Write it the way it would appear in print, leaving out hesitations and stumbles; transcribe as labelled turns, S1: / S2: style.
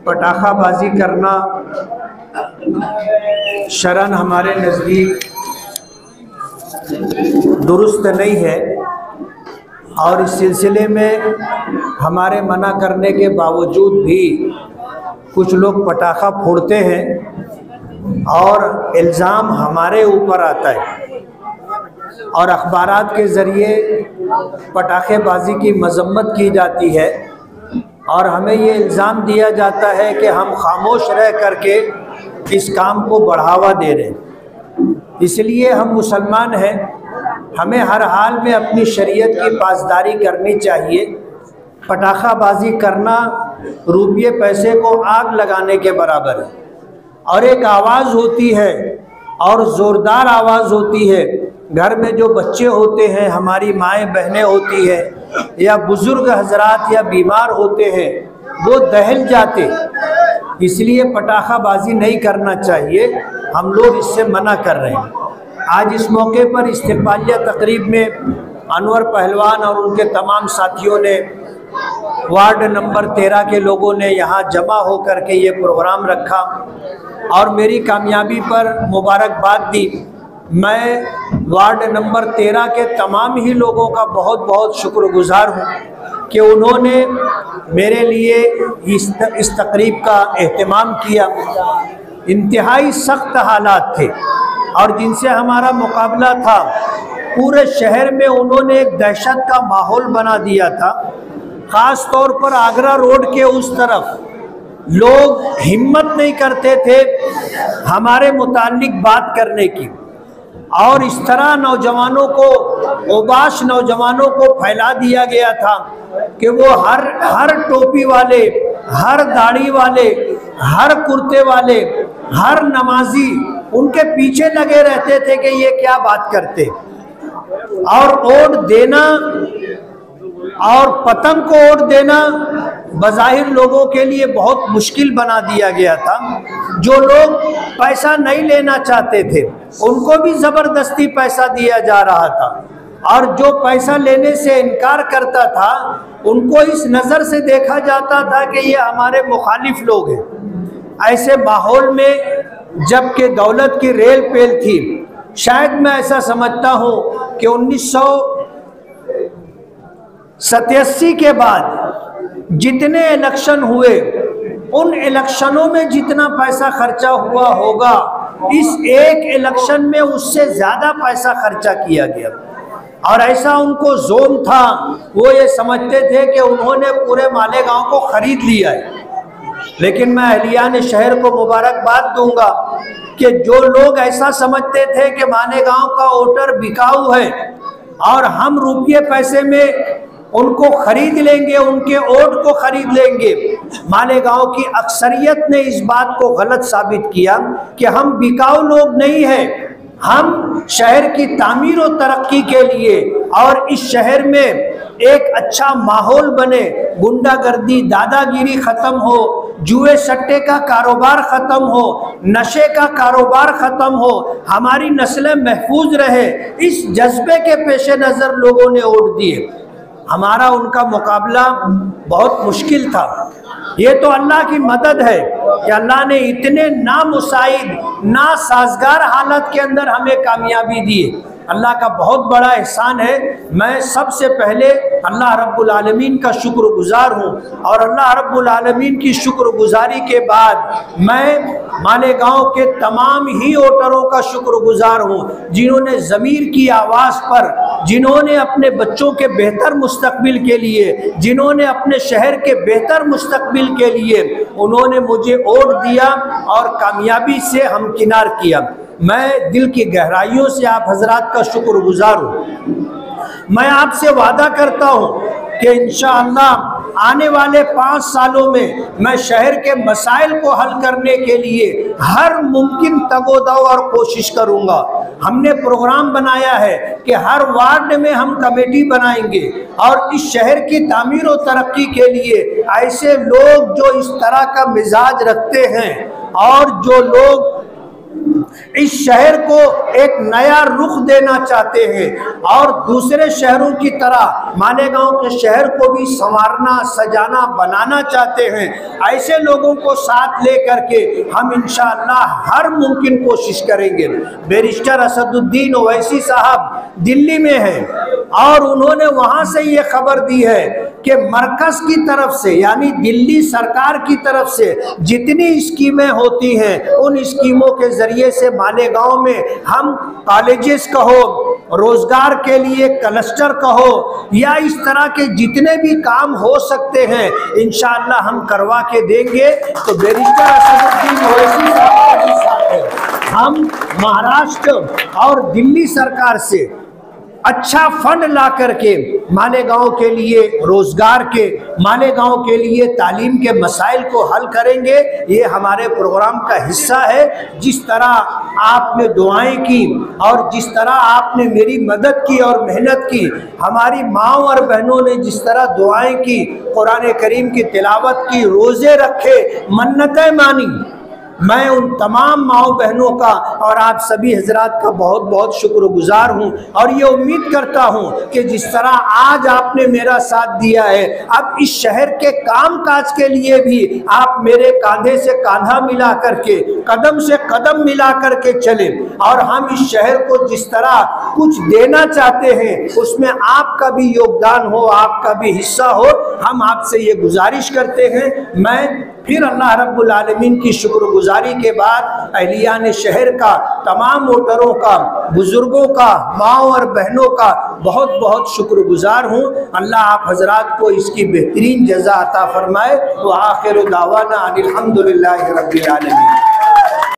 S1: पटाखाबाजी करना शरन हमारे नज़दीक दुरुस्त नहीं है, और इस सिलसिले में हमारे मना करने के बावजूद भी कुछ लोग पटाखा फोड़ते हैं और इल्ज़ाम हमारे ऊपर आता है, और अखबारात के ज़रिए पटाखेबाजी की मजम्मत की जाती है, और हमें ये इल्ज़ाम दिया जाता है कि हम खामोश रह करके इस काम को बढ़ावा दे रहे हैं। इसलिए हम मुसलमान हैं, हमें हर हाल में अपनी शरीयत की पासदारी करनी चाहिए। पटाखाबाजी करना रुपये पैसे को आग लगाने के बराबर है, और एक आवाज़ होती है और ज़ोरदार आवाज़ होती है। घर में जो बच्चे होते हैं, हमारी माएँ बहनें होती हैं, या बुज़ुर्ग हजरात या बीमार होते हैं, वो दहल जाते। इसलिए पटाखाबाजी नहीं करना चाहिए, हम लोग इससे मना कर रहे हैं। आज इस मौके पर इस्तिक़बालिया तकरीब में अनवर पहलवान और उनके तमाम साथियों ने, वार्ड नंबर 13 के लोगों ने यहाँ जमा हो कर के ये प्रोग्राम रखा और मेरी कामयाबी पर मुबारकबाद दी। मैं वार्ड नंबर 13 के तमाम ही लोगों का बहुत बहुत शुक्रगुज़ार हूँ कि उन्होंने मेरे लिए इस तकरीब का एहतमाम किया। इंतहाई सख्त हालात थे और जिनसे हमारा मुकाबला था, पूरे शहर में उन्होंने एक दहशत का माहौल बना दिया था। ख़ास तौर पर आगरा रोड के उस तरफ लोग हिम्मत नहीं करते थे हमारे मुताल्लिक बात करने की, और इस तरह नौजवानों को, ओबाश नौजवानों को फैला दिया गया था कि वो हर टोपी वाले, हर दाढ़ी वाले, हर कुर्ते वाले, हर नमाजी उनके पीछे लगे रहते थे कि ये क्या बात करते। और वोट देना और पतंग को वोट देना बज़ाहिर लोगों के लिए बहुत मुश्किल बना दिया गया था। जो लोग पैसा नहीं लेना चाहते थे उनको भी ज़बरदस्ती पैसा दिया जा रहा था, और जो पैसा लेने से इनकार करता था उनको इस नज़र से देखा जाता था कि ये हमारे मुखालिफ लोग हैं। ऐसे माहौल में जबकि दौलत की रेल पेल थी, शायद मैं ऐसा समझता हूँ कि 1987 के बाद जितने इलेक्शन हुए, उन इलेक्शनों में जितना पैसा खर्चा हुआ होगा, इस एक इलेक्शन में उससे ज़्यादा पैसा खर्चा किया गया। और ऐसा उनको जोम था, वो ये समझते थे कि उन्होंने पूरे मालेगांव को ख़रीद लिया है। लेकिन मैं अहलियान शहर को मुबारकबाद दूंगा कि जो लोग ऐसा समझते थे कि मालेगांव का वोटर बिकाऊ है और हम रुपये पैसे में उनको खरीद लेंगे, उनके वोट को खरीद लेंगे, मालेगांव की अक्सरियत ने इस बात को गलत साबित किया कि हम बिकाऊ लोग नहीं हैं। हम शहर की तामीर और तरक्की के लिए और इस शहर में एक अच्छा माहौल बने, गुंडागर्दी, दादागिरी ख़त्म हो, जुए सट्टे का कारोबार ख़त्म हो, नशे का कारोबार ख़त्म हो, हमारी नस्लें महफूज रहे, इस जज्बे के पेश नज़र लोगों ने वोट दिए। हमारा उनका मुकाबला बहुत मुश्किल था। ये तो अल्लाह की मदद है कि अल्लाह ने इतने नामुसाइद, नासाजगार हालत के अंदर हमें कामयाबी दी। अल्लाह का बहुत बड़ा एहसान है। मैं सबसे पहले अल्लाह रब्बुल आलमीन का शुक्रगुजार हूँ, और अल्लाह रब्बुल आलमीन की शुक्रगुजारी के बाद मैं मालेगांव के तमाम ही वोटरों का शुक्रगुजार हूँ, जिन्होंने ज़मीर की आवाज़ पर, जिन्होंने अपने बच्चों के बेहतर मुस्तकबिल के लिए, जिन्होंने अपने शहर के बेहतर मुस्तकबिल के लिए उन्होंने मुझे वोट दिया और कामयाबी से हमकिनार किया। मैं दिल की गहराइयों से आप हजरात का शुक्रगुजार हूँ। मैं आपसे वादा करता हूँ कि इंशाअल्लाह आने वाले 5 सालों में मैं शहर के मसाइल को हल करने के लिए हर मुमकिन तगोदो और कोशिश करूँगा। हमने प्रोग्राम बनाया है कि हर वार्ड में हम कमेटी बनाएंगे और इस शहर की तामीर और तरक्की के लिए ऐसे लोग जो इस तरह का मिजाज रखते हैं और जो लोग इस शहर को एक नया रुख देना चाहते हैं और दूसरे शहरों की तरह मालेगांव के शहर को भी संवारना, सजाना, बनाना चाहते हैं। ऐसे लोगों को साथ लेकर के हम इंशाअल्लाह हर मुमकिन कोशिश करेंगे। बैरिस्टर असदुद्दीन ओवैसी साहब दिल्ली में हैं और उन्होंने वहां से ये खबर दी है कि मरकज की तरफ से यानी दिल्ली सरकार की तरफ से जितनी स्कीमें होती हैं उन स्कीमों के जरिए से मालेगांव में हम कॉलेजेस कहो, रोजगार के लिए क्लस्टर कहो या इस तरह के जितने भी काम हो सकते हैं इंशाअल्लाह हम करवा के देंगे। तो बैरिस्टर असदुद्दीन ओवैसी साहब के साथ हम महाराष्ट्र और दिल्ली सरकार से अच्छा फंड ला करके मालेगांव के लिए रोजगार के, मालेगांव के लिए तालीम के मसाइल को हल करेंगे। ये हमारे प्रोग्राम का हिस्सा है। जिस तरह आपने दुआएं की और जिस तरह आपने मेरी मदद की और मेहनत की, हमारी माँओं और बहनों ने जिस तरह दुआएं की, कुरान करीम की तिलावत की, रोज़े रखे, मन्नतें मानी, मैं उन तमाम माओ बहनों का और आप सभी हजरात का बहुत बहुत शुक्रगुजार हूँ और ये उम्मीद करता हूँ कि जिस तरह आज आपने मेरा साथ दिया है, अब इस शहर के काम काज के लिए भी आप मेरे कांधे से कांधा मिला करके, कदम से कदम मिला करके चले और हम इस शहर को जिस तरह कुछ देना चाहते हैं उसमें आपका भी योगदान हो, आपका भी हिस्सा हो। हम आपसे ये गुजारिश करते हैं। मैं फिर अल्लाह रब्बुल आलमीन की शुक्रगुजारी के बाद अहलियान शहर का, तमाम वोटरों का, बुजुर्गों का, माँओं और बहनों का बहुत बहुत शुक्रगुजार हूँ। अल्लाह आप हजरात को इसकी बेहतरीन जज़ा अता फरमाए। व आखिर दावाना अनिल हम्दुलिल्लाहि रब्बिल आलमीन।